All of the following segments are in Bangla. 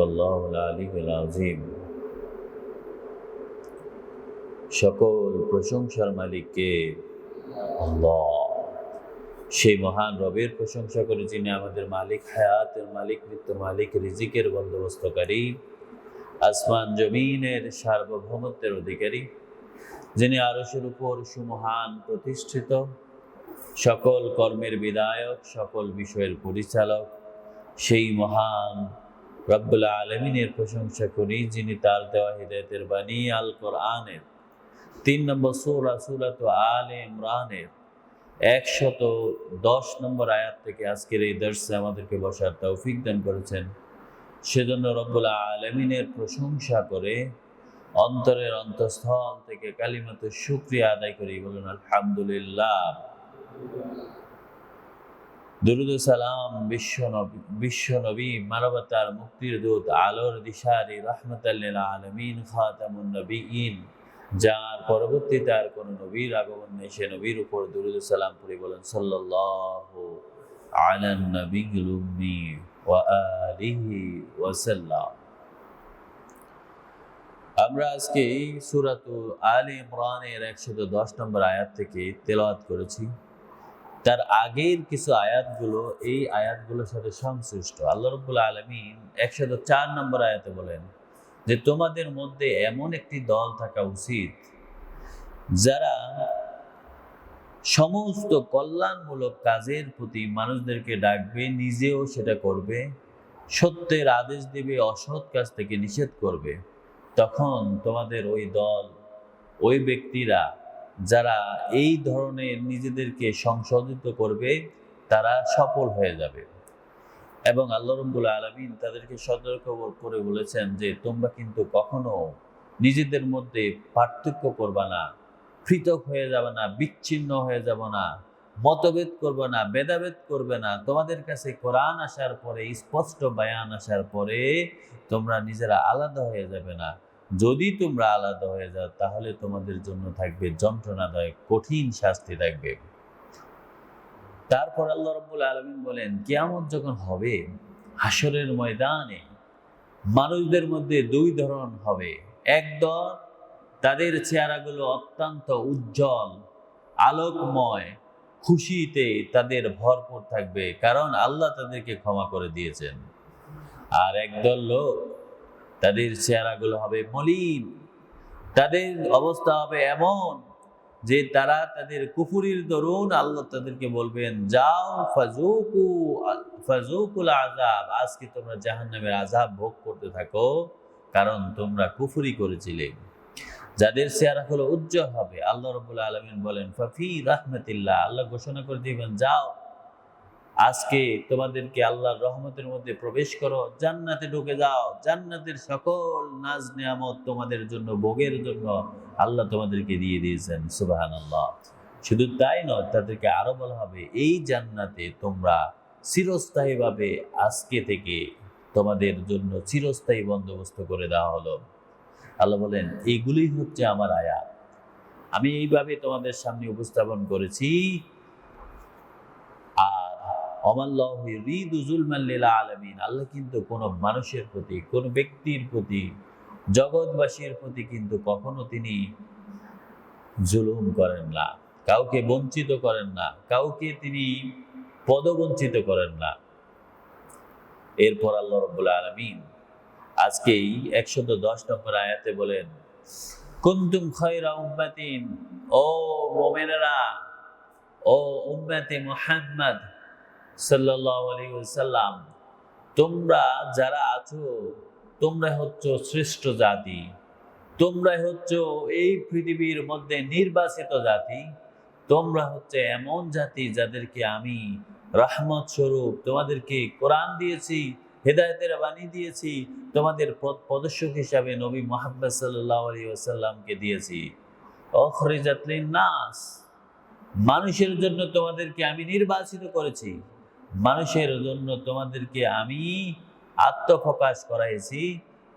সাদাকাল্লাহুল আলিয়্যুল আযীম। সকল প্রশংসার মালিক কে? আল্লাহ। সেই মহান রবের প্রশংসা করে যিনি আমাদের মালিক, হায়াতের মালিক, মৃত্যুর মালিক, রিজিকের বন্দোবস্তকারী, আসমান জমিনের সার্বভৌমত্বের অধিকারী, যিনি আরশের উপর সুমহান প্রতিষ্ঠিত, সকল কর্মের বিধায়ক, সকল বিষয়ের পরিচালক, সেই মহান রব্বুল আলামিনের প্রশংসা করি যিনি তার দেওয়া হিদায়াতের বাণী আল কোরআনের 3 নম্বর সূরা সূরাতুল আলে ইমরানের 110 নম্বর আয়াত থেকে আজকের এই দর্শে আমাদেরকে বসার তৌফিক দান করেছেন। সেজন্য রব্বুল আলামিনের প্রশংসা করে অন্তরের অন্তঃস্থল থেকে কালিমাতু শুকরিয়া আদায় করি, বলুন আলহামদুলিল্লাহ। দুরুদ ও সালাম বিশ্ব নবী, মানবতার মুক্তির দূত, আলোর দিশারি, রাহমাতাল লিল আলামিন, খাতামুন নবিয়্যিন, যার পরবর্তীতে আর কোন নবীর আগমন নেই, সে নবীর উপর দুরুদ ও সালাম পড়ি, বলেন সাল্লাল্লাহু আলান নবিয়্যিল উম্মি ওয়া আলিহি ওয়া সাল্লাম। আমরা আজকে সূরাতুল আলে ইমরানের 110 নম্বর আয়াত থেকে তেলাওয়াত করেছি। তার আগের কিছু আয়াতগুলো এই আয়াতগুলোর সাথে সংশ্লিষ্ট। আল্লাহ রাব্বুল আলামিন 104 নম্বর আয়াতে বলেন যে তোমাদের মধ্যে এমন একটি দল থাকা উচিত যারা সমস্ত কল্যাণমূলক কাজের প্রতি মানুষদেরকে ডাকবে, নিজেও সেটা করবে, সত্যের আদেশ দিবে, অসৎ কাজ থেকে নিষেধ করবে। তখন তোমাদের ওই দল, ওই ব্যক্তিরা যারা এই ধরনের নিজেদেরকে সংশোধিত করবে তারা সফল হয়ে যাবে। এবং আল্লাহ রাব্বুল আলামিন তাদেরকে সতর্ক করে বলেছেন যে তোমরা কিন্তু কখনো নিজেদের মধ্যে পার্থক্য করবে না, পৃথক হয়ে যাবে না, বিচ্ছিন্ন হয়ে যাবে না, মতভেদ করবে না, ভেদাভেদ করবে না। তোমাদের কাছে কোরআন আসার পরে, স্পষ্ট বায়ান আসার পরে তোমরা নিজেরা আলাদা হয়ে যাবে না। যদি তোমরা আলাদা হয়ে যাও তাহলে তোমাদের জন্য থাকবে যন্ত্রণাদায়ক কঠিন শাস্তি থাকবে। তারপর আল্লাহ রাব্বুল আলামিন বলেন কিয়ামত যখন হবে, হাসরের ময়দানে মানুষদের মধ্যে দুই ধরন হবে। এক দল, তাদের চেহারাগুলো অত্যন্ত উজ্জ্বল, আলোকময়, খুশিতে তাদের ভরপুর থাকবে, কারণ আল্লাহ তাদেরকে ক্ষমা করে দিয়েছেন। আর একদল লোক, তাদের চেহারাগুলো হবে মলিন, তাদের অবস্থা হবে এমন যে তারা তাদের কুফরির দরুন আল্লাহ তাদেরকে বলবেন যাও ফাজুকুল আযাব, আজকে তোমরা জাহান্নামের আযাব ভোগ করতে থাকো, কারণ তোমরা কুফরি করেছিলে। যাদের চেহারা হলো উজ্জ্বল হবে, আল্লাহ রাব্বুল আলামিন বলেন ফাফি রাহমাতিল্লাহ, আল্লাহ ঘোষণা করে দিবেন যাও আজকে তোমাদেরকে আল্লাহর রহমতের মধ্যে প্রবেশ করো, জান্নাতে ঢুকে যাও, জান্নাতের সকল নাজ নিয়ামত তোমাদের জন্য, ভোগের জন্য আল্লাহ তোমাদেরকে দিয়ে দিয়েছেন। সুবহানাল্লাহ। শুধু তাই নয়, তাদেরকে আরো বলা হবে এই জান্নাতে তোমরা চিরস্থায়ীভাবে আজকে থেকে তোমাদের জন্য চিরস্থায়ী বন্দোবস্ত করে দেওয়া হলো। আল্লাহ বলেন এইগুলোই হচ্ছে আমার আয়াত, আমি এইভাবে তোমাদের সামনে উপস্থাপন করেছি। আর অমাল্লাহু ইউরিদু যুলমান লিল আলামিন, আল্লাহ কিন্তু কোনো মানুষের প্রতি, কোনো ব্যক্তির প্রতি, জগৎবাসীর প্রতি কিন্তু কখনো তিনি জুলুম করেন না, কাউকে বঞ্চিত করেন না, কাউকে তিনি পদবঞ্চিত করেন না। এরপর আল্লাহ রাব্বুল আলামিন আজকেই 110 নম্বর আয়াতে বলেন কুনতুম খায়রা উম্মাতিন, ও মুমিনেরা, ও উম্মতে মুহাম্মদ সাল্লাল্লাহু আলাইহি ওয়াসাল্লাম, তোমরা যারা আছো তোমরা হচ্ছ শ্রেষ্ঠ জাতি, তোমরা হচ্ছ এই পৃথিবীর মধ্যে নির্বাচিত জাতি, তোমরা হচ্ছে এমন জাতি যাদেরকে আমি রহমত স্বরূপ তোমাদেরকে কোরআন দিয়েছি, হেদায়েতের বাণী দিয়েছি, তোমাদের প্রদর্শক হিসাবে নবী মুহাম্মদ সাল্লাল্লাহু আলাইহি ওয়াসাল্লামকে দিয়েছি। উখরিজাত লিন-নাস, মানুষের জন্য তোমাদেরকে আমি নির্বাচিত করেছি, মানুষের জন্য তোমাদেরকে আমি আত্মপ্রকাশ করাইছি,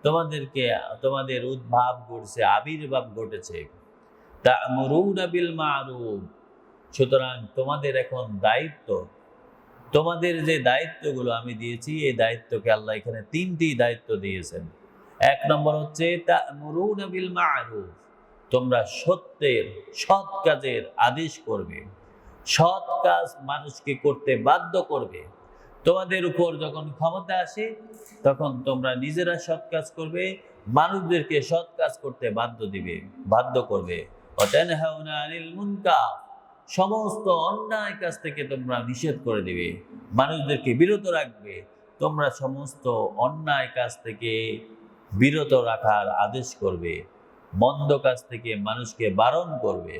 তোমাদেরকে তোমাদের উদ্ভাব ঘটেছে, আবির্ভাব ঘটেছে। তা'মুরুনা বিল মা'রুফ, সুতরাং তোমাদের এখন দায়িত্ব তোমাদের যে দায়িত্বগুলো আমি দিয়েছি, এই দায়িত্বকে আল্লাহ এখানে 3টি দায়িত্ব দিয়েছেন। 1 নম্বর হচ্ছে তা'মুরুনা বিল মা'রুফ, তোমরা সত্যের, সৎ কাজের আদেশ করবে, সৎ কাজ মানুষকে করতে বাধ্য করবে। তোমাদের উপর যখন ক্ষমতা আসে তখন তোমরা নিজেরা সৎ কাজ করবে, মানুষদেরকে সৎ কাজ করতে বাধ্য করবে। ওয়া তানহাউনা আনিল মুনকার, সমস্ত অন্যায় কাজ থেকে তোমরা নিষেধ করে দিবে, মানুষদেরকে বিরত রাখবে। তোমরা সমস্ত অন্যায় কাজ থেকে বিরত রাখার আদেশ করবে, মন্দ কাজ থেকে মানুষকে বারণ করবে।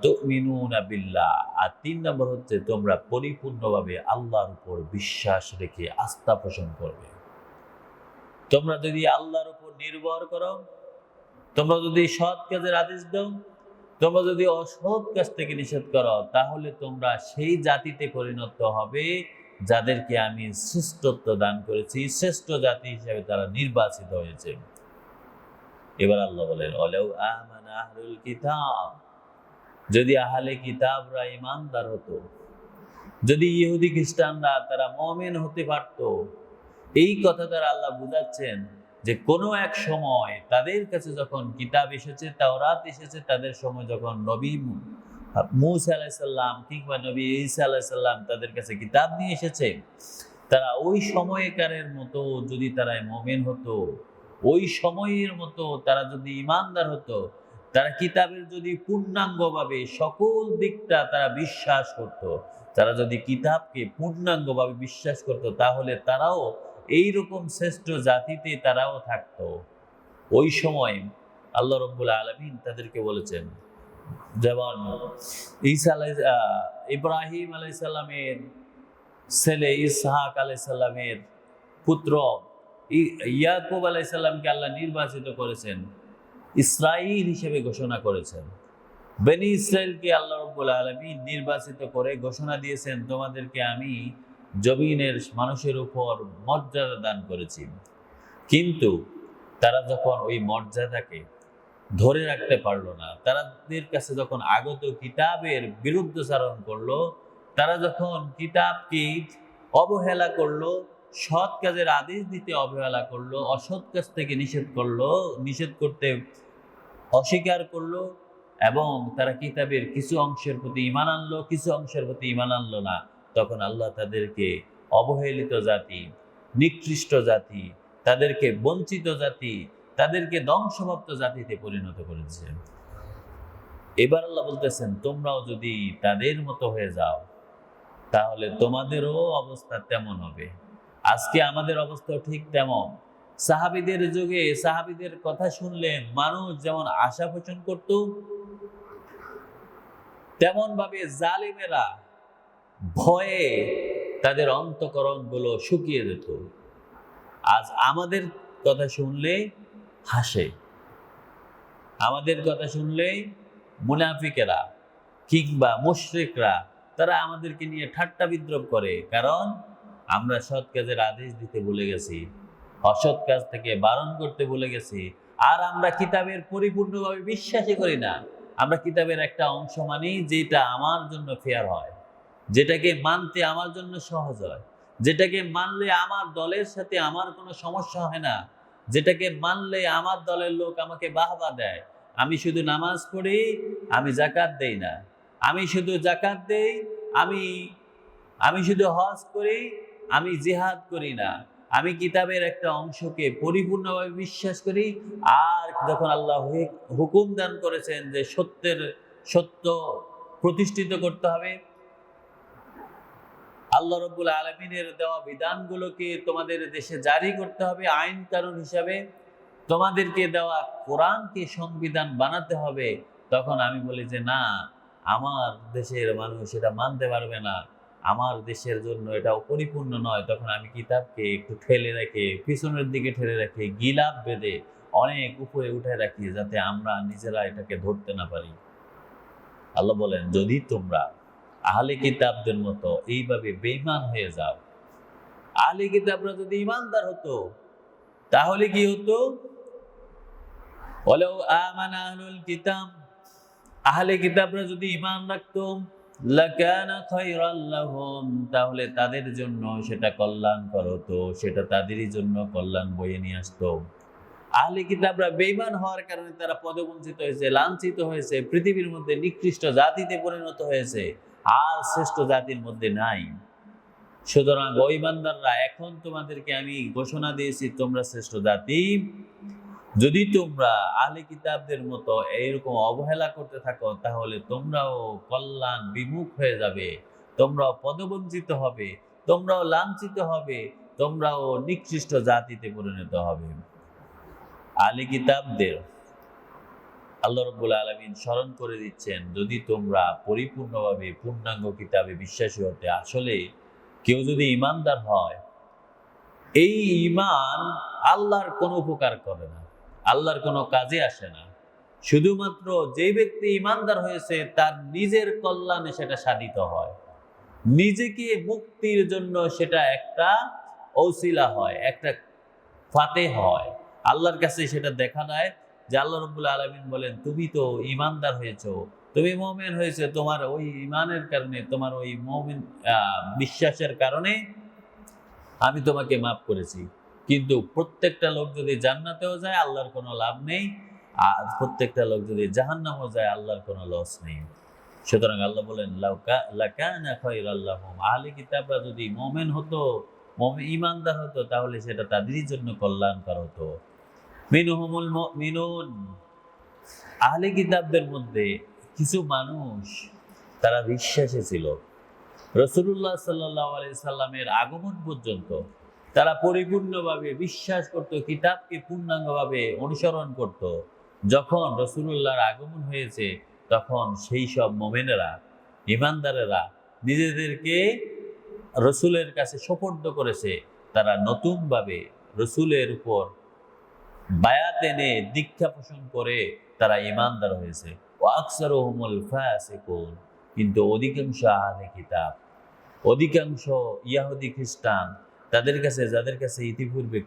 তুমিনুনা বিল্লাহ, আর 3 নম্বর হচ্ছে তোমরা পরিপূর্ণভাবে আল্লাহর উপর বিশ্বাস রেখে আস্থা পোষণ করবে। তোমরা যদি আল্লাহর উপর নির্ভর করো, তোমরা যদি সৎ কাজের আদেশ দাও, তোমরা যদি অসৎ কাজ থেকে নিষেধ করো, তাহলে তোমরা সেই জাতিতে পরিণত হবে যাদেরকে আমি শ্রেষ্ঠত্ব দান করেছি, শ্রেষ্ঠ জাতি হিসেবে তারা নির্বাচিত হয়েছে। এবার আল্লাহ বলেন, ওয়ালাউ আমানা আহলুল কিতাব, যদি আহলে কিতাবরা ঈমানদার হতো, যদি ইহুদি খ্রিস্টানরা তারা মুমিন হতে পারত। এই কথা দ্বারা আল্লাহ বুঝাচ্ছেন যে কোনো এক সময় তাদের কাছে যখন কিতাব এসেছে, তাওরাত এসেছে, তাদের সময় যখন নবী মূসা আলাইহিস সালাম কিংবা নবী ঈসা আলাইহিস সালাম তাদের কাছে কিতাব নিয়ে এসেছে, তারা ওই সময়কারের মতো যদি তারা মুমিন হতো, ওই সময়ের মতো তারা যদি ঈমানদার হতো, তারা কিতাবের যদি পূর্ণাঙ্গভাবে সকল দিকটা তারা বিশ্বাস করত, তারা যদি কিতাবকে পূর্ণাঙ্গভাবে বিশ্বাস করত, তাহলে তারাও এইরকম শ্রেষ্ঠ জাতিতে তারাও থাকতো। ওই সময় আল্লাহ রাব্বুল আলামিন তাদেরকে বলেছেন, যেমন ইব্রাহিম আলাইহিস সালামের ছেলে ইসহাক আলাইহিস সালামের পুত্র ইয়াকুব আলাইহিস সালামকে আল্লাহ নির্বাচিত করেছেন, ইসরাঈল হিসেবে ঘোষণা করেছেন। বনি ইসরাঈলকে আল্লাহ রাব্বুল আলামিন নির্বাচিত করে ঘোষণা দিয়েছেন, তোমাদেরকে আমি জমিনের মানুষের উপর মর্যাদা দান করেছি। কিন্তু তারা যখন ওই মর্যাদাকে ধরে রাখতে পারলো না, তাদের কাছে যখন আগত কিতাবের বিরুদ্ধাচরণ করলো, তারা যখন কিতাবকে অবহেলা করলো, সৎ কাজের আদেশ দিতে অবহেলা করলো, অসৎ কাজ থেকে নিষেধ করতে অস্বীকার করলো, এবং তারা কিতাবের কিছু অংশের প্রতি ঈমান আনলো, কিছু অংশের প্রতি ঈমান আনলো না, তখন আল্লাহ তাদেরকে অবহেলিত জাতি, নিকৃষ্ট জাতি, তাদেরকে বঞ্চিত জাতি, তাদেরকে ধ্বংসপ্রাপ্ত জাতিতে পরিণত করেছেন। এবার আল্লাহ বলতেছেন, তোমরাও যদি তাদের মতো হয়ে যাও, তাহলে তোমাদেরও অবস্থা তেমন হবে। আজকে আমাদের অবস্থাও ঠিক তেমন। সাহাবীদের যুগে সাহাবীদের কথা শুনলে মানুষ যেমন আশা পোষণ করত, তেমন ভাবে জালিমেরা ভয়ে তাদের অন্তঃকরণগুলো শুকিয়ে যেত। আজ আমাদের কথা শুনলে হাসে, আমাদের কথা শুনলে মুনাফিকেরা কিংবা মুশরিকরা তারা আমাদেরকে নিয়ে ঠাট্টা বিদ্রূপ করে, কারণ আমরা সৎ কাজের আদেশ দিতে ভুলে গেছি, অসৎ কাজ থেকে বারণ করতে ভুলে গেছি। আর আমরা কিতাবের পরিপূর্ণভাবে বিশ্বাসই করি না। আমরা কিতাবের একটা অংশ মানি যেটা আমার জন্য ফেয়ার হয়, যেটাকে মানতে আমার জন্য সহজ হয়, যেটাকে মানলে আমার দলের সাথে আমার কোনো সমস্যা হয় না, যেটাকে মানলে আমার দলের লোক আমাকে বাহবা দেয়। আমি শুধু নামাজ পড়ি, আমি যাকাত দেই না। আমি শুধু যাকাত দেই, আমি শুধু হজ করি, আমি জিহাদ করি না। আমি কিতাবের একটা অংশকে পরিপূর্ণভাবে বিশ্বাস করি। আর যখন আল্লাহ হুকুম দান করেছেন যে সত্য প্রতিষ্ঠিত করতে হবে, আল্লাহ রাব্বুল আলামিনের দেওয়া বিধানগুলোকে তোমাদের দেশে জারি করতে হবে আইন কানুন হিসাবে, তোমাদেরকে দেওয়া কোরআনকে সংবিধান বানাতে হবে, তখন আমি বলি যে না, আমার দেশের মানুষ এটা মানতে পারবে না, আমার দেশের জন্য এটা পরিপূর্ণ নয়। তখন আমি কিতাবকে একটু ঠেলে রেখে, পিছনের দিকে ঠেলে রেখে, গিলাপ বেঁধে অনেক উপরে উঠে রাখি, যাতে আমরা নিজেরা এটাকে ধরতে না পারি। আল্লাহ বলেন, যদি তোমরা আহলে কিতাবদের মতো এইভাবে বেঈমান হয়ে যাও, আহলে কিতাবরা যদি ঈমানদার হতো, তাহলে কি হতো? ওয়ালাউ আমানা আহলুল কিতাব, আহলে কিতাবরা যদি ঈমান রাখতো, লাকানা খায়রান লাহুম, তাহলে তাদের জন্য সেটা কল্যাণকর হতো, সেটা তাদেরই জন্য কল্যাণ বয়ে নিয়ে আসতো। আহলে কিতাবরা বেঈমান হওয়ার কারণে তারা পদবঞ্চিত হয়েছে, লাঞ্ছিত হয়েছে, পৃথিবীর মধ্যে নিকৃষ্ট জাতিতে পরিণত হয়েছে, আর শ্রেষ্ঠ জাতির মধ্যে নাই। সুতরাং ওই বান্দাররা, এখন তোমাদেরকে আমি ঘোষণা দিয়েছি তোমরা শ্রেষ্ঠ জাতি। যদি তোমরা আহলে কিতাবদের মতো এরকম অবহেলা করতে থাকো, তাহলে তোমরাও কল্যাণ বিমুখ হয়ে যাবে, তোমরাও পদবঞ্চিত হবে, তোমরাও লাঞ্ছিত হবে, তোমরাও নিকৃষ্ট জাতিতে পরিণত হবে। আহলে কিতাবদের আল্লাহ রাব্বুল আলামিন স্মরণ করে দিচ্ছেন, যদি তোমরা পরিপূর্ণভাবে পূর্ণাঙ্গ কিতাবে বিশ্বাসী হতে, আসলে কেউ যদি ঈমানদার হয়, এই ঈমান আল্লাহর কোনো উপকার করে না, আল্লাহর কোনো কাজে আসে না। শুধুমাত্র যে ব্যক্তি ঈমানদার হয়েছে তার নিজের কল্যাণে সেটা সাধিত হয়, নিজেকে মুক্তির জন্য সেটা একটা ওসিলা হয়, একটা ফাতে হয়, আল্লাহর কাছে সেটা দেখা দেয় যে আল্লাহ রাব্বুল আলামিন বলেন, তুমি তো ঈমানদার হয়েছো, তুমি মুমিন হয়েছে, তোমার ওই ঈমানের কারণে, তোমার ওই মুমিন বিশ্বাসের কারণে আমি তোমাকে মাফ করেছি। কিন্তু প্রত্যেকটা লোক যদি জান্নাতেও যায় আল্লাহর কোনো লাভ নেই, আর প্রত্যেকটা লোক যদি জাহান্নামেও যায় আল্লাহর কোনো লস নেই। সুতরাং আল্লাহ বলেন, লাকানা খায়রাল লাহুম, আহলে কিতাবরা যদি মুমিন হতো, ঈমানদার হতো, তাহলে সেটা তাদেরই জন্য কল্যাণকর হতো। মিনহুমুল মুমিনুন, আহলে কিতাবদের মধ্যে কিছু মানুষ তারা বিশ্বাসী ছিল। রাসূলুল্লাহ সাল্লাল্লাহু আলাইহি সাল্লামের আগমন পর্যন্ত তারা পরিপূর্ণভাবে বিশ্বাস করত, কিতাবকে পূর্ণাঙ্গভাবে অনুসরণ করত। যখন রাসূলুল্লাহর আগমন হয়েছে, তখন সেই সব মুমিনেরা, ঈমানদারেরা নিজেদেরকে রাসূলের কাছে সোপর্দ করেছে। তারা নতুনভাবে রাসূলের উপর বায়াত এনে দীক্ষা পোষণ করে তারা ঈমানদার হয়েছে। ওয়া আকসারুহুমুল ফাসিকুন, কিন্তু অধিকাংশ আহলে কিতাব, অধিকাংশ ইহুদি খ্রিস্টান, তাদের কাছে, যাদের কাছে ইতিপূর্বে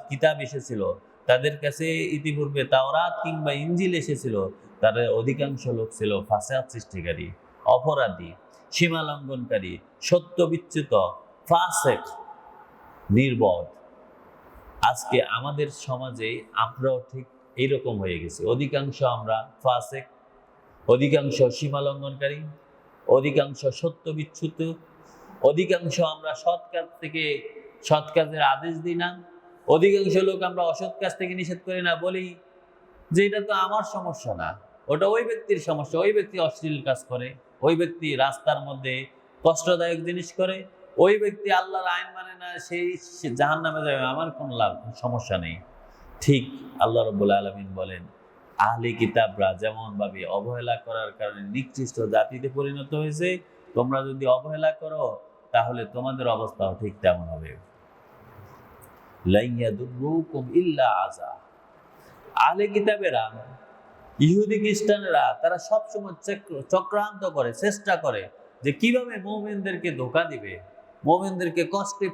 কিতাব এসেছিল, তাদের কাছে ইতিপূর্বে তাওরাত কিংবা ইনজিল এসেছিল, তাদের অধিকাংশ লোক ছিল ফাসাদ সৃষ্টিকারী, অপরাধী, সীমা লঙ্ঘনকারী, সত্য বিচ্যুত, ফাসেক, নির্বোধ। আজকে আমাদের সমাজে আমরাও ঠিক এইরকম হয়ে গেছি। অধিকাংশ আমরা ফাসেক, অধিকাংশ সীমা লঙ্ঘনকারী, অধিকাংশ সত্য বিচ্যুত, অধিকাংশ আমরা সৎ কাজ থেকে সৎ কাজের আদেশ দিই না, অধিকাংশ লোক আমরা অসৎ কাজ থেকে নিষেধ করি না, বলি যে এটা তো আমার সমস্যা না, ওটা ওই ব্যক্তির সমস্যা, ওই ব্যক্তি অশ্লীল কাজ করে, ওই ব্যক্তি রাস্তার মধ্যে কষ্টদায়ক জিনিস করে, ওই ব্যক্তি আল্লাহর আইন মানে না, সেই জাহান্নামে যাবে, আমার কোনো সমস্যা নেই। ঠিক আল্লাহ রাব্বুল আলামিন বলেন, আহলে কিতাবরা যেমন ভাবে অবহেলা করার কারণে নিকৃষ্ট জাতিতে পরিণত হয়েছে, তোমরা যদি অবহেলা করো তাহলে তোমাদের অবস্থাও ঠিক তেমন হবে। লা ইয়াদুররুকুম ইল্লা আযা, আহলে কিতাবেরা, ইহুদি খ্রিস্টানেরা, তারা সবসময় চক্রান্ত করে, চেষ্টা করে যে কিভাবে মুমিনদেরকে ধোঁকা দিবে, মুমিনদেরকে কষ্টে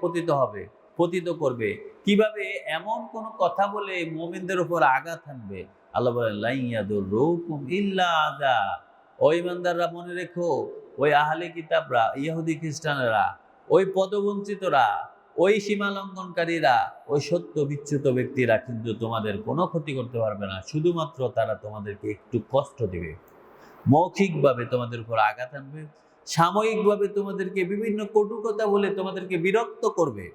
পতিত করবে, কিভাবে এমন কোন কথা বলে মুমিনদের উপর আঘাত আনবে। আল্লাহ বলেন, লা ইয়াদুররুকুম ইল্লা আযা, ওই ইমানদাররা মনে রেখো, ওই আহলে কিতাবরা, ইহুদি খ্রিস্টানেরা, ওই পদবঞ্চিতরা, ওই সীমা লঙ্ঘনকারীরা, ওই সত্য বিচ্যুত ব্যক্তিরা কিন্তু তোমাদের কোনো ক্ষতি করতে পারবে না। শুধুমাত্র তারা তোমাদেরকে একটু কষ্ট দিবে, মৌখিকভাবে তোমাদের উপর আঘাত আনবে, সাময়িকভাবে তোমাদেরকে বিভিন্ন কটু কথা বলে তোমাদেরকে বিরক্ত করবে।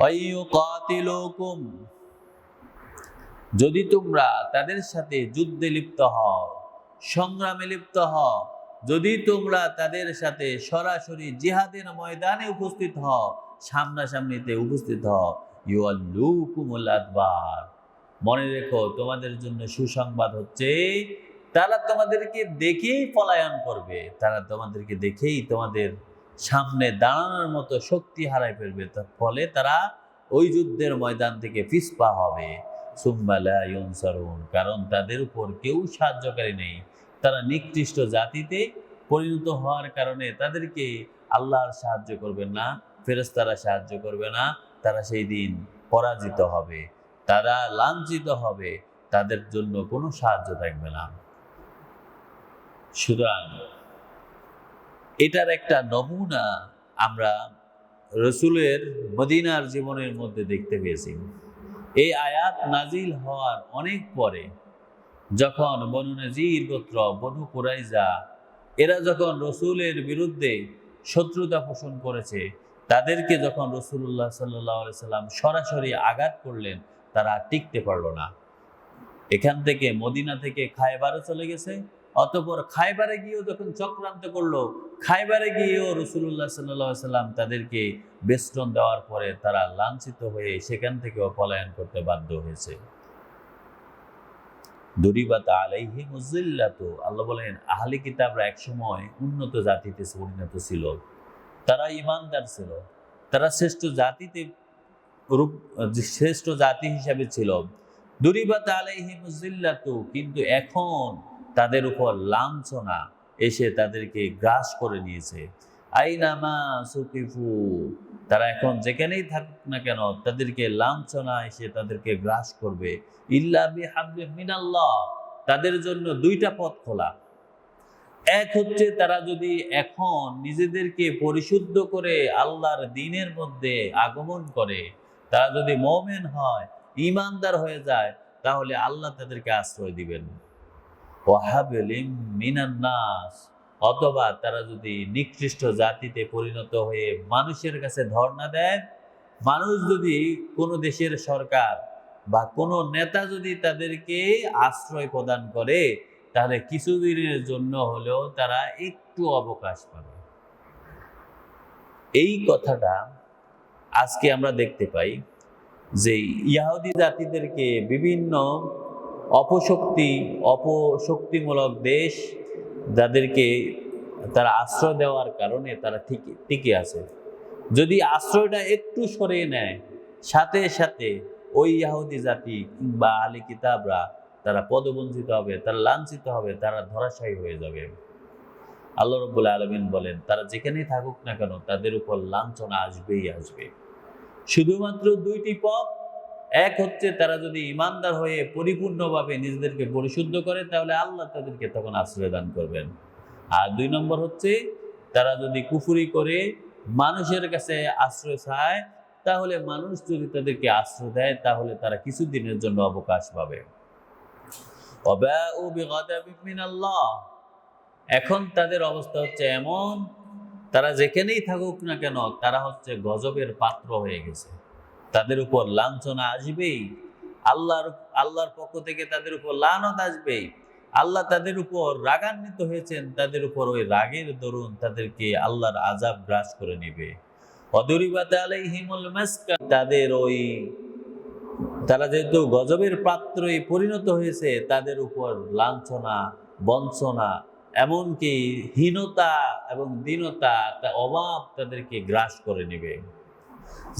আইয়ুকাতিলুকুম, যদি তোমরা তাদের সাথে যুদ্ধে লিপ্ত হও, সংগ্রামে লিপ্ত হও, যদি তোমরা তাদের সাথে সরাসরি জিহাদের ময়দানে উপস্থিত হও, সামনাসামনিতে উপস্থিত হও, ইউআল্লুকুমুল আদবার, মনে রেখো তোমাদের জন্য সুসংবাদ হচ্ছে তারা তোমাদেরকে দেখেই পলায়ন করবে, তারা তোমাদেরকে দেখেই তোমাদের সামনে দাঁড়ানোর মতো শক্তি হারায় ফেলবে, ফলে তারা ওই যুদ্ধের ময়দান থেকে পিছপা হবে। সুম্মা লা ইউনসারুন, কারণ তাদের উপর কেউ সাহায্যকারী নেই। তারা নিকৃষ্ট জাতিতে পরিণত হওয়ার কারণে তাদেরকে আল্লাহর সাহায্য করবেন না, ফেরেশতারা সাহায্য করবে না, তারা সেই দিন পরাজিত হবে, তারা লাঞ্ছিত হবে, তাদের জন্য কোনো সাহায্য থাকবে না। সুতরাং এটার একটা নমুনা আমরা রসুলের মদিনার জীবনের মধ্যে দেখতে পেয়েছি। এই আয়াত নাজিল হওয়ার অনেক পরে, যখন বনু নজির গোত্র, বনু কুরাইজা, এরা যখন রসুলের বিরুদ্ধে শত্রুতা পোষণ করেছে, তাদেরকে যখন রসুল্লাহ সাল্লাল্লাহু আলাইহি সাল্লাম সরাসরি আঘাত করলেন, তারা টিকতে পারল না। এখান থেকে মদিনা থেকে খায়বারে চলে গেছে। অতঃপর খায়বারে গিয়েও যখন চক্রান্ত করলো, খায়বারে গিয়েও রসুল্লাহ সাল্লাল্লাহু আলাইহি সাল্লাম তাদেরকে বেষ্টন দেওয়ার পরে তারা লাঞ্ছিত হয়ে সেখান থেকেও পলায়ন করতে বাধ্য হয়েছে। দুরিবাত আলাইহিম যিল্লাতু, আল্লাহ বলেন আহলে কিতাবরা একসময় উন্নত জাতিতে পরিণত ছিল, তারা ঈমানদার ছিল, তারা শ্রেষ্ঠ জাতি হিসাবে ছিল। দুরিবাত আলাইহিম যিল্লাতু, কিন্তু এখন তাদের উপর লাঞ্ছনা এসে তাদেরকে গ্রাস করে নিয়েছে। আইনামা সুকিফু, তারা এখন যেখানেই থাকুক না কেন তাদেরকে লাঞ্ছনা এসে তাদেরকে গ্রাস করবে। ইল্লা বিহাবলিম মিনাল্লাহ, তাদের জন্য দুইটা পথ খোলা। এক হচ্ছে তারা যদি এখন নিজেদেরকে পরিশুদ্ধ করে আল্লাহর দ্বীনের মধ্যে আগমন করে, তারা যদি মুমিন হয়, ঈমানদার হয়ে যায়, তাহলে আল্লাহ তাদেরকে আশ্রয় দিবেন। ওয়াহাবলিম মিনান নাস, অথবা তারা যদি নিকৃষ্ট জাতিতে পরিণত হয়ে মানুষের কাছে ধর্ণা দেয়, মানুষ যদি কোনো দেশের সরকার বা কোনো নেতা যদি তাদেরকে আশ্রয় প্রদান করে, তাহলে কিছুদিনের জন্য হলেও তারা একটু অবকাশ পাবে। এই কথাটা আজকে আমরা দেখতে পাই যে ইহুদি জাতিদেরকে বিভিন্ন অপশক্তিমূলক দেশ যাদেরকে তারা আশ্রয় দেওয়ার কারণে তারা টিকে আছে। যদি আশ্রয়টা একটু সরিয়ে নেয়, সাথে সাথে ওই ইহুদি জাতি কিংবা আহলে কিতাবরা তারা পদবঞ্চিত হবে, তারা লাঞ্ছিত হবে, তারা ধরাশায়ী হয়ে যাবে। আল্লাহ রাব্বুল আলামিন বলেন, তারা যেখানেই থাকুক না কেন তাদের উপর লাঞ্ছনা আসবেই আসবে। শুধুমাত্র দুইটি পথ। এক হচ্ছে তারা যদি ঈমানদার হয়ে পরিপূর্ণভাবে নিজেদেরকে পরিশুদ্ধ করে, তাহলে আল্লাহ তাদেরকে তখন আশ্রয় দান করবেন। আর দুই নম্বর হচ্ছে তারা যদি কুফরি করে মানুষের কাছে আশ্রয় চায়, তাহলে মানুষ যদি তাদেরকে আশ্রয় দেয়, তাহলে তারা কিছুদিনের জন্য অবকাশ পাবে। এখন তাদের অবস্থা হচ্ছে এমন, তারা যেখানেই থাকুক না কেন তারা হচ্ছে গজবের পাত্র হয়ে গেছে। তাদের উপর লাঞ্ছনা আসবেই, আল্লাহর পক্ষ থেকে তাদের উপর লানত আসবেই। আল্লাহ তাদের উপর রাগান্বিত হয়েছেন, তাদের উপর ওই রাগের দরুন তাদেরকে আল্লাহর আযাব গ্রাস করে নেবে। অদরিবাত আলাইহিমুল মাসকান, তারা যেহেতু গজবের পাত্রে পরিণত হয়েছে, তাদের উপর লাঞ্ছনা, বঞ্চনা, এমনকি হীনতা এবং দীনতা, অভাব তাদেরকে গ্রাস করে নেবে।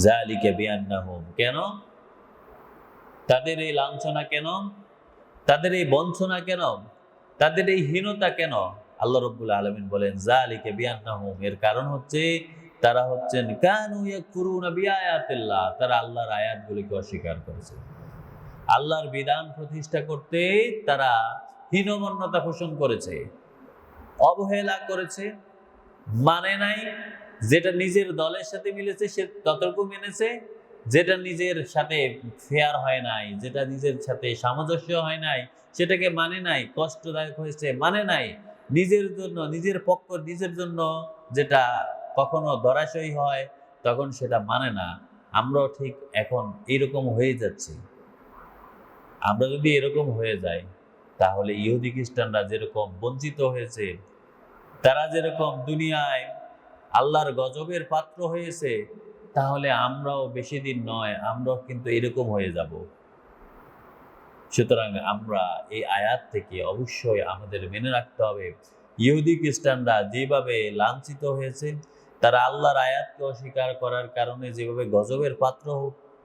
যালিকা বিআন্নাহুম, কেন তাদের এই লাঞ্ছনা, কেন তাদের এই বঞ্চনা, কেন তাদের এই হীনতা, কেন? আল্লাহ রাব্বুল আলামিন বলেন যালিকা বিআন্নাহুম, এর কারণ হচ্ছে তারা হচ্ছেন কানু ইয়াকফুরুনা বিআয়াতিল্লাহ, তারা আল্লাহর আয়াতগুলিকে অস্বীকার করেছে। আল্লাহর বিধান প্রতিষ্ঠা করতে তারা হীনমন্যতা পোষণ করেছে, অবহেলা করেছে, মানে নাই। যেটা নিজের দলের সাথে মিলেছে সে ততটুকু মেনেছে, যেটা নিজের সাথে ফেয়ার হয় নাই, যেটা নিজের সাথে সামঞ্জস্য হয় নাই, সেটাকে মানে নাই। কষ্টদায়ক হয়েছে, মানে নাই। নিজের জন্য, নিজের পক্ষ, নিজের জন্য যেটা কখনো ধরাশয়ী হয় তখন সেটা মানে না। আমরাও ঠিক এখন এরকম হয়ে যাচ্ছি। আমরা যদি এরকম হয়ে যাই, তাহলে ইহুদি খ্রিস্টানরা যেরকম বঞ্চিত হয়েছে, তারা যেরকম দুনিয়ায় আল্লাহর গজবের পাত্র হয়েছে, তাহলে আমরাও বেশি দিন নয়, আমরাও কিন্তু এরকম হয়ে যাব। সুতরাং আমরা এই আয়াত থেকে অবশ্যই আমাদের মেনে রাখতে হবে, ইহুদি খ্রিস্টানরা যেভাবে লাঞ্ছিত হয়েছে, তারা আল্লাহর আয়াতকে অস্বীকার করার কারণে যেভাবে গজবের পাত্র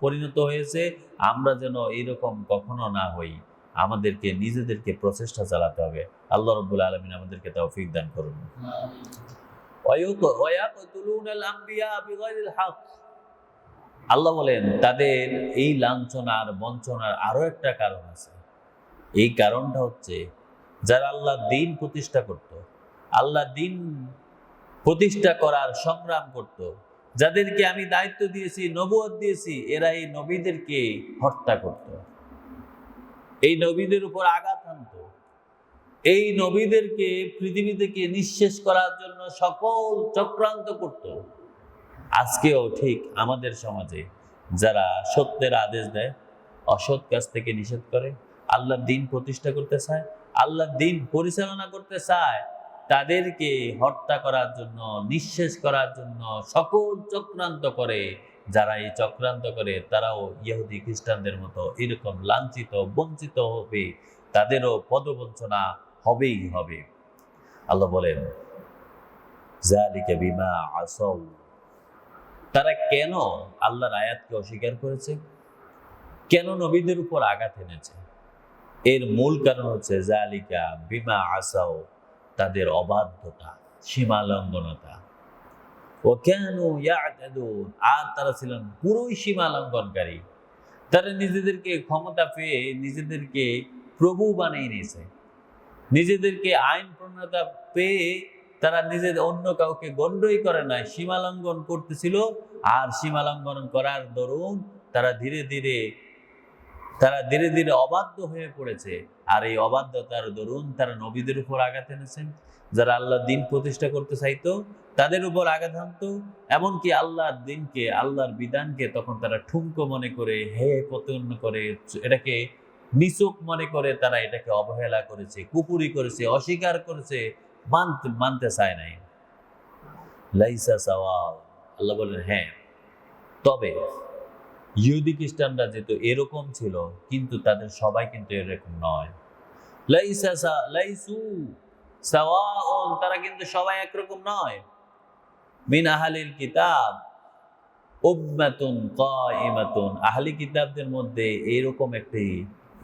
পরিণত হয়েছে, আমরা যেন এইরকম কখনো না হই। আমাদেরকে নিজেদেরকে প্রচেষ্টা চালাতে হবে। আল্লাহ রাব্বুল আলামিন আমাদেরকে তৌফিক দান করুন। আল্লাহ বলেন তাদের এই লাঞ্ছনার বঞ্চনার আরো একটা কারণ আছে। এই কারণটা হচ্ছে যারা আল্লাহর দ্বীন প্রতিষ্ঠা করত, আল্লাহর দ্বীন প্রতিষ্ঠা করার সংগ্রাম করত। যাদেরকে আমি দায়িত্ব দিয়েছি, নবুয়ত দিয়েছি, এরা এই নবীদেরকে হত্যা করত, এই নবীদের উপর আঘাত হানত, এই নবীদেরকে পৃথিবী থেকে নিঃশেষ করার জন্য সকল চক্রান্ত করত। আজকেও ঠিক আমাদের সমাজে যারা সত্যের আদেশ দেয়, অসৎ কাজ থেকে নিষেধ করে, আল্লাহর দ্বীন প্রতিষ্ঠা করতে চায়, আল্লাহর দ্বীন পরিচালনা করতে চায়, তাদেরকে হত্যা করার জন্য, নিঃশেষ করার জন্য সকল চক্রান্ত করে। যারা এই চক্রান্ত করে তারাও ইহুদি খ্রিস্টানদের মতো এরকম লাঞ্ছিত, বঞ্চিত হবে, তাদেরও পদবঞ্চনা হবেই হবে। আল্লাহ বলেন, যালিকা বিমা আসাউ, তারা কেন আল্লাহর আয়াতকে অস্বীকার করেছে, কেন নবীদের উপর আঘাত এনেছে? এর মূল কারণ হচ্ছে যালিকা বিমা আসাউ, তাদের অবাধ্যতা, সীমা লঙ্ঘনতা। ও কেন ইয়াতাদুন, আর তারা ছিলেন পুরোই সীমা লঙ্ঘনকারী। তারা নিজেদেরকে ক্ষমতা পেয়ে নিজেদেরকে প্রভু বানিয়ে নিয়েছে, নিজেদেরকে আইন প্রণেতা পেয়ে তারা নিজেদের অন্য কাউকে গণ্ডই করে নাই, সীমা লঙ্ঘন করতেছিল। আর সীমা লঙ্ঘন করার দরুন তারা ধীরে ধীরে অবাধ্য হয়ে পড়েছে। আর এই অবাধ্যতার দরুন তারা নবীদের উপর আঘাত এনেছেন। যারা আল্লাহর দ্বীন প্রতিষ্ঠা করতে চাইতো তাদের উপর আঘাত আনতো। এমনকি আল্লাহর দ্বীনকে, আল্লাহর বিধানকে তখন তারা ঠুনকো মনে করে, হে প্রতিপন্ন করে, এটাকে নিছক মনে করে তারা এটাকে অবহেলা করেছে, কুপুরি করেছে, অস্বীকার করেছে, মানতে চায় নাই। লাইসা সাওয়া, আল্লাহ বলেন হ্যাঁ, তবে ইহুদি খ্রিস্টানরা যেহেতু এরকম ছিল, কিন্তু তাদের সবাই কিন্তু এরকম নয়। লাইসু সাওয়াউন, তারা কিন্তু সবাই একরকম নয়। মিন আহলিল কিতাব উম্মাতুন কাইমাতুন, আহলি কিতাবদের মধ্যে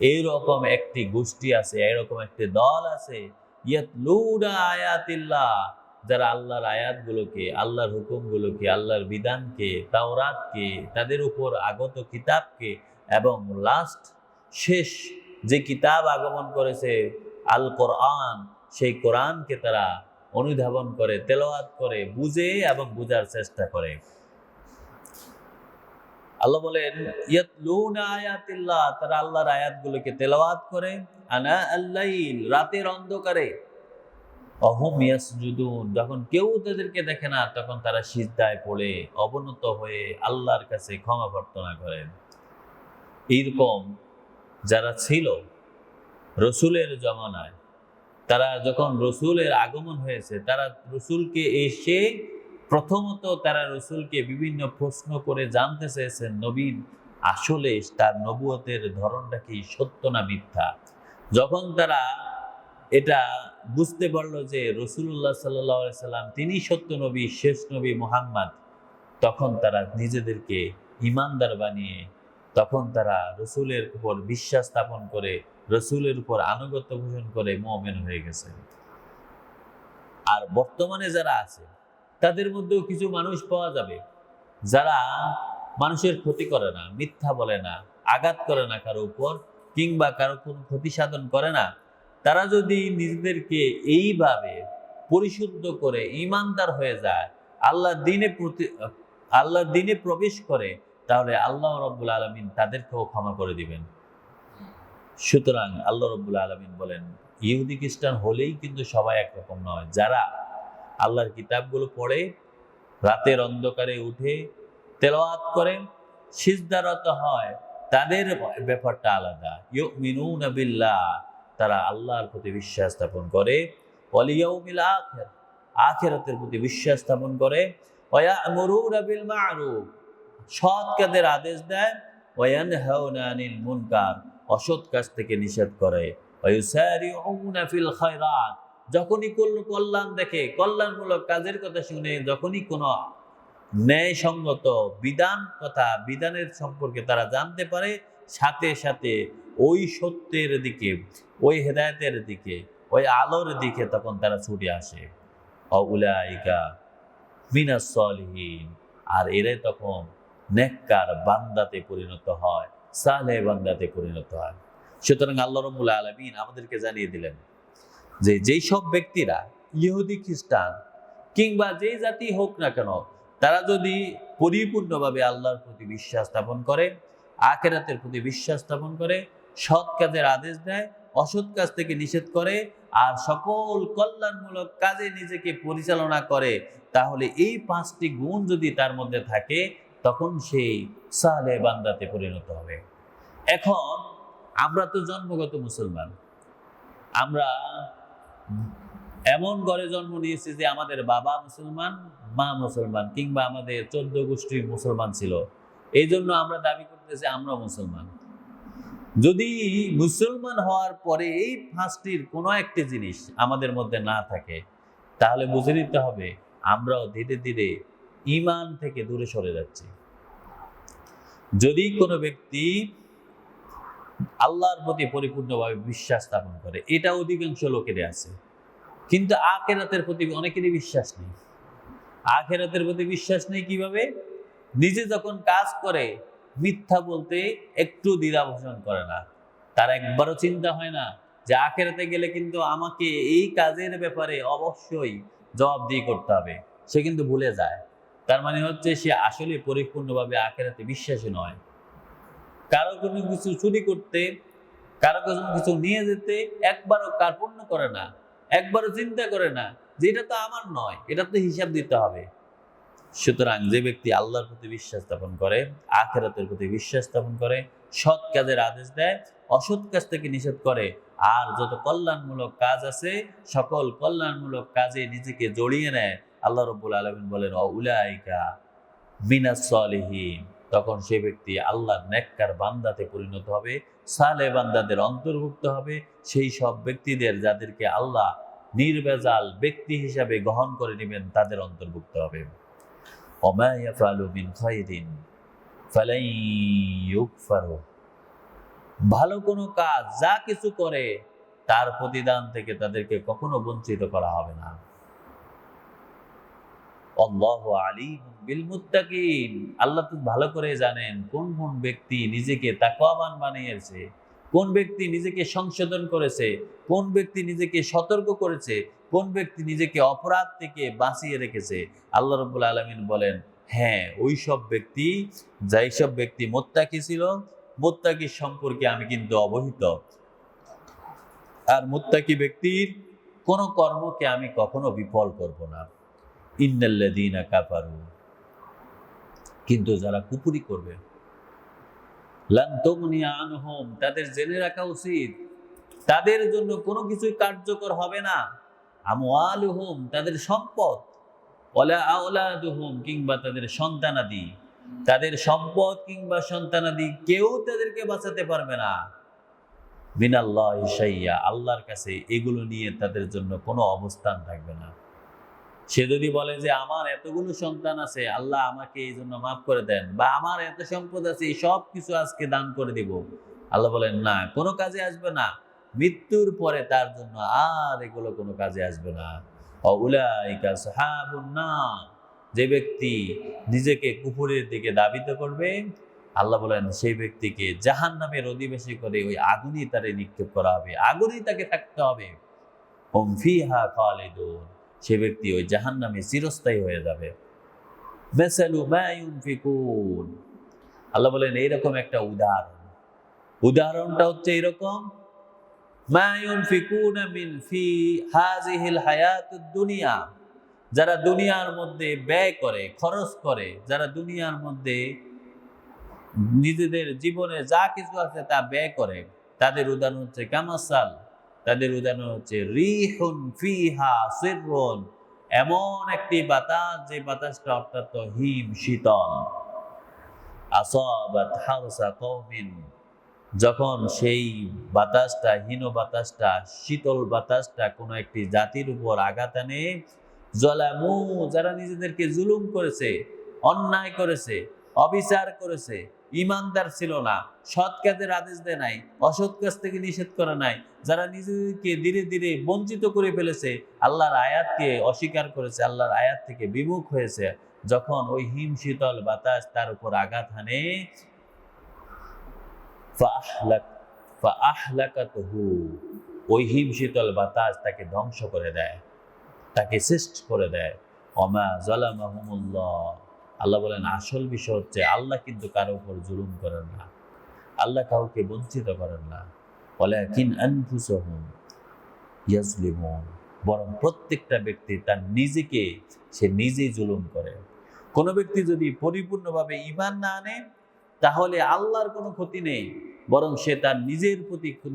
এইরকম একটি গোষ্ঠী আছে, এরকম একটি দল আছে, ইয়াতলুনা আয়াতিল্লাহ, যারা আল্লাহর আয়াতগুলোকে, আল্লাহর হুকুমগুলোকে, আল্লাহর বিধানকে, তাওরাতকে, তাদের উপর আগত কিতাবকে, এবং শেষ যে কিতাব আগমন করেছে আল কোরআন, সেই কোরআনকে তারা অনুধাবন করে, তেলাওয়াত করে, বুঝে এবং বুঝার চেষ্টা করে। আল্লাহ বলেন ইয়াতলুনা আয়াতিল্লাহ, তারা আল্লাহর আয়াতগুলোকে তেলাওয়াত করে, আনা আল-লাইল, রাতের অন্ধকারে, অহুম ইয়াসজুদুন, যখন কেউ তাদেরকে দেখে না তখন তারা সিজদায় পড়ে অবনত হয়ে আল্লাহর কাছে ক্ষমা প্রার্থনা করেন। এইরকম যারা ছিল রসুলের জমানায়, তারা যখন রসুলের আগমন হয়েছে, তারা রসুলকে এসে প্রথমত তারা রসুলকে বিভিন্ন প্রশ্ন করে জানতে চেয়েছেন নবী আসলে তার নবুয়তের ধরনটা কি, সত্য না মিথ্যা। যখন তারা এটা বুঝতে পারলো যে রসুল্লাহ সাল্লাল্লাহু আলাইহি সাল্লাম তিনি সত্য নবী, শেষ নবী মুহাম্মদ, তখন তারা নিজেদেরকে ঈমানদার বানিয়ে, তখন তারা রসুলের উপর বিশ্বাস স্থাপন করে, রসুলের উপর আনুগত্য পোষণ করে মুমিন হয়ে গেছে। আর বর্তমানে যারা আছে তাদের মধ্যেও কিছু মানুষ পাওয়া যাবে যারা মানুষের ক্ষতি করে না, মিথ্যা বলে না, আঘাত করে না কারো উপর, কিংবা কারো কোনো ক্ষতি সাধন করে না। তারা যদি নিজেদেরকে এইভাবে পরিশুদ্ধ করে ঈমানদার হয়ে যায়, আল্লাহর দ্বীনে প্রবেশ করে, তাহলে আল্লাহ রাব্বুল আলামিন তাদেরকেও ক্ষমা করে দিবেন। সুতরাং আল্লাহ রাব্বুল আলামিন বলেন, ইহুদি খ্রিস্টান হলেই কিন্তু সবাই একরকম নয়। যারা আল্লাহর কিতাবগুলো পড়ে, রাতের অন্ধকারে উঠে তেলাওয়াত করে, সিজদারত হয়, তাদের ব্যাপারটা আলাদা। ইউমিনুনা বিল্লাহ, তারা আল্লাহর প্রতি বিশ্বাস স্থাপন করে, ওয়াল ইয়াউমিল আখির, আখিরাতের প্রতি বিশ্বাস স্থাপন করে, ওয়া ইয়ামুরুনা বিল মা'রুফ, সৎ কাজের আদেশ দেয়, ওয়া ইয়ানহাউনা আনিল মুনকার, অসৎ কাজ থেকে নিষেধ করে, ওয়া ইউসারিউনা ফিল খায়রাত, যখনই কল্যাণ দেখে, কল্যাণমূলক কাজের কথা শুনে, যখনই কোনো ন্যায়সঙ্গত বিধানের সম্পর্কে তারা জানতে পারে, সাথে সাথে ওই সত্যের দিকে, ওই হেদায়েতের দিকে, ওই আলোর দিকে তখন তারা ছুটে আসে। উলাইকা মিনাস সলিহিন, আর এরাই তখন নেককার বান্দাতে পরিণত হয়, সালেহ বান্দাতে পরিণত হয়। সুতরাং আল্লাহ রাব্বুল আলামিন আমাদেরকে জানিয়ে দিলেন যে যেই সব ব্যক্তিরা ইহুদি খ্রিস্টান কিংবা যে জাতি হোক না কেন, তারা যদি পরিপূর্ণভাবে আল্লাহর প্রতি বিশ্বাস স্থাপন করে, আখিরাতের প্রতি বিশ্বাস স্থাপন করে, সৎ কাজের আদেশ দেয়, অসৎ কাজ থেকে নিষেধ করে, আর সকল কল্যাণমূলক কাজে নিজেকে পরিচালনা করে, তাহলে এই 5টি গুণ যদি তার মধ্যে থাকে, তখন সেই সালেহ বান্দাতে পরিণত হবে। এখন আমরা তো জন্মগত মুসলমান, আমরা এমন ঘরে জন্ম নিয়েছি যে আমাদের বাবা মুসলমান, মা মুসলমান, কিংবা আমাদের 14 গোষ্ঠীর মুসলমান ছিল, এই জন্য আমরা দাবি করতেছি আমরা মুসলমান। যদি মুসলমান হওয়ার পরে এই 5টির কোনো একটি জিনিস আমাদের মধ্যে না থাকে, তাহলে বুঝে নিতে হবে আমরাও ধীরে ধীরে ঈমান থেকে দূরে সরে যাচ্ছি। যদি কোনো ব্যক্তি আল্লাহর প্রতি পরিপূর্ণভাবে বিশ্বাস স্থাপন করে, এটা অধিকাংশ লোকেরই আছে, কিন্তু আখিরাতের প্রতি অনেকেরই বিশ্বাস নেই। আখিরাতের প্রতি বিশ্বাস নেই কিভাবে? নিজে যখন কাজ করে মিথ্যা বলতে একটু দ্বিধা পোষণ করে না। তার একবারও চিন্তা হয় না যে আখিরাতে গেলে কিন্তু আমাকে এই কাজের ব্যাপারে অবশ্যই জবাবদিহি করতে হবে, সে কিন্তু ভুলে যায়। তার মানে হচ্ছে সে আসলে পরিপূর্ণভাবে আখিরাতে বিশ্বাসী নয়। কারো কোনো কিছু চুরি করতে, কারো কোনো কিছু নিয়ে যেতে একবারও কার্পণ্য করে না, একবারও চিন্তা করে না যে এটা তো আমার নয়, এটা তো হিসাব দিতে হবে। সুতরাং যে ব্যক্তি আল্লাহর প্রতি বিশ্বাস স্থাপন করে, আখিরাতের প্রতি বিশ্বাস স্থাপন করে, সৎ কাজের আদেশ দেয়, অসৎ কাজ থেকে নিষেধ করে, আর যত কল্যাণমূলক কাজ আছে সকল কল্যাণমূলক কাজে নিজেকে জড়িয়ে নেয়, আল্লাহ রাব্বুল আলামিন বলেন উলাইকা মিনাস সালিহিন, তখন সে ব্যক্তি আল্লাহর নেককার বান্দাতে পরিণত হবে, সালেহ বান্দাদের অন্তর্ভুক্ত হবে, সেই সব ব্যক্তিদের যাদেরকে আল্লাহ নির্ভেজাল ব্যক্তি হিসাবে গ্রহণ করে নেবেন, তাদের অন্তর্ভুক্ত হবে। ওমা ইয়াফআলু মিন খায়রিন ফালাই ইউগফারু, ভালো কোনো কাজ যা কিছু করে তার প্রতিদান থেকে তাদেরকে কখনো বঞ্চিত করা হবে না। আল্লাহু আলীমুম বিল মুত্তাকিন, আল্লাহ তো ভালো করে জানেন কোন কোন ব্যক্তি নিজেকে তাকওয়াবান বানিয়েছে, কোন ব্যক্তি নিজেকে সংশোধন করেছে, কোন ব্যক্তি নিজেকে সতর্ক করেছে, কোন ব্যক্তি নিজেকে অপরাধ থেকে বাঁচিয়ে রেখেছে। আল্লাহ রাব্বুল আলামিন বলেন, হ্যাঁ ওই সব ব্যক্তি, যাই সব ব্যক্তি মুত্তাকি ছিল, মুত্তাকি সম্পর্কে আমি কিন্তু অবহিত, আর মুত্তাকি ব্যক্তির কোন কর্মকে আমি কখনো বিফল করব না। ইন্নাল্লাযীনা কাফারু, কিন্তু যারা কুফরি করবে, লান তুগনিয়া আনহুম, তাদের জেনে রাখা উচিত তাদের জন্য কোনো কিছুই কার্যকর হবে না, আমওয়ালুহুম, তাদের সম্পদ, ওয়ালা আওলাদুহুম, কিংবা তাদের সন্তানাদি, তাদের সম্পদ কিংবা সন্তানাদি কেউ তাদেরকে বাঁচাতে পারবে না, মিনাল্লাহি শাইয়্যা, আল্লাহর কাছে এগুলো নিয়ে তাদের জন্য কোনো অবস্থান থাকবে না। সে যদি বলে যে আমার এতগুলো সন্তান আছে, আল্লাহ আমাকে এই জন্য মাফ করে দেন, বা আমার এত সম্পদ আছে, এই সব কিছু আজকে দান করে দিব, আল্লাহ বলেন না, কোনো কাজে আসবে না, মৃত্যুর পরে তার জন্য আর এগুলো কোনো কাজে আসবে না। উলাইকা আসহাবুন নার, যে ব্যক্তি নিজেকে কুফরের দিকে ধাবিত করবে, আল্লাহ বলেন সেই ব্যক্তিকে জাহান্নামের অধিবাসী করে ওই আগুনই তারে নিক্ষেপ করা হবে, আগুনই তাকে থাকতে হবে। হুম ফিহা খালিদুন, সে ব্যক্তি ওই জাহান্নামে চিরস্থায়ী হয়ে যাবে। মাসালু মা ইউনফিকুন, আল্লাহ বলেন এইরকম একটা উদাহরণটা হচ্ছে এরকম, মা ইউনফিকুনা মিন ফি হাযিহিল হায়াতুদ দুনিয়া, যারা দুনিয়ার মধ্যে ব্যয় করে, খরচ করে, যারা দুনিয়ার মধ্যে নিজেদের জীবনে যা কিছু আছে তা ব্যয় করে, তাদের উদাহরণ হচ্ছে কামাসাল, তাদের উদাহরণ হচ্ছে রিহুন ফিহা সিররুন, এমন একটি বাতাস যে বাতাসটা অত্যন্ত হিম শীতল, আসাবাত হারসা কওমিন, যখন সেই বাতাসটা, হীন বাতাসটা, শীতল বাতাসটা কোনো একটি জাতির উপর আঘাত আনে, জলামু, যারা নিজেদেরকে জুলুম করেছে, অন্যায় করেছে, অবিচার করেছে, ইমানদার ছিল না, সৎ কাজের আদেশ দেয় নাই, অসৎ কাজ থেকে নিষেধ করে নাই, যারা নিজেদেরকে ধীরে ধীরে বঞ্চিত করে ফেলেছে, আল্লাহর আয়াতকে অস্বীকার করেছে, আল্লাহর আয়াত থেকে বিমুখ হয়েছে, যখন ওই হিম শীতল বাতাস তার উপর আঘাত হানে, ফাআহলাকাতুহু, ওই হিম শীতল বাতাস তাকে ধ্বংস করে দেয়, তাকে শেষ করে দেয়। ওমা যালামাহুমুল্লাহ, আল্লাহ বলেন আসল বিষয় হচ্ছে আল্লাহ কিন্তু কারো উপর জুলুম করেন না, আল্লাহ কাউকে বঞ্চিত করেন না। ওয়ালাকিন আনফুসাহুম ইয়াজলিমুন, বরং প্রত্যেকটা ব্যক্তি তার নিজেকে সে নিজেই জুলুম করে। কোনো ব্যক্তি যদি পরিপূর্ণভাবে ঈমান না আনে তাহলে আল্লাহর কোনো ক্ষতি নেই, বরং সে তার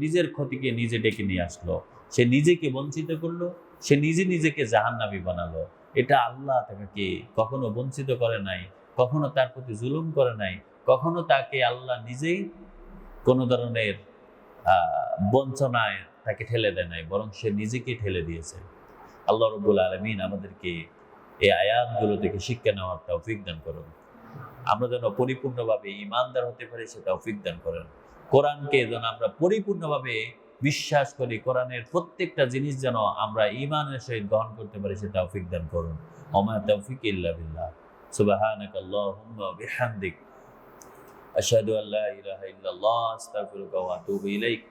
নিজের ক্ষতিকে নিজে ডেকে নিয়ে আসলো, সে নিজেকে বঞ্চিত করলো, সে নিজেকে জাহান্নামী বানালো। এটা আল্লাহ তাকে কখনো বঞ্চিত করে নাই, কখনো তার প্রতি জুলুম করে নাই, কখনো তাকে আল্লাহ নিজেই কোনো ধরনের বঞ্চনায় তাকে ঠেলে দেয় নাই, বরং সে নিজেকে ঠেলে দিয়েছে। আল্লাহ রাব্বুল আলামিন আমাদেরকে এই আয়াতগুলো থেকে শিক্ষা নেওয়ার তৌফিক দান করুন। আমরা যেন পরিপূর্ণভাবে ঈমানদার হতে পারি সে তৌফিক দান করেন। কোরআনকে যেন আমরা পরিপূর্ণভাবে বিশ্বাস করি, কোরআনের প্রত্যেকটা জিনিস যেন আমরা ঈমানের সহিত গ্রহণ করতে পারি সে তৌফিক দান করুন। ওমা তৌফিক ইল্লা বিল্লাহ। সুবহানাকা আল্লাহুম্মা ওয়া বিহামদিক আশহাদু আল্লা ইলাহা ইল্লাল্লাহ আস্তাগফিরুকা ওয়া আতুবু ইলাইক।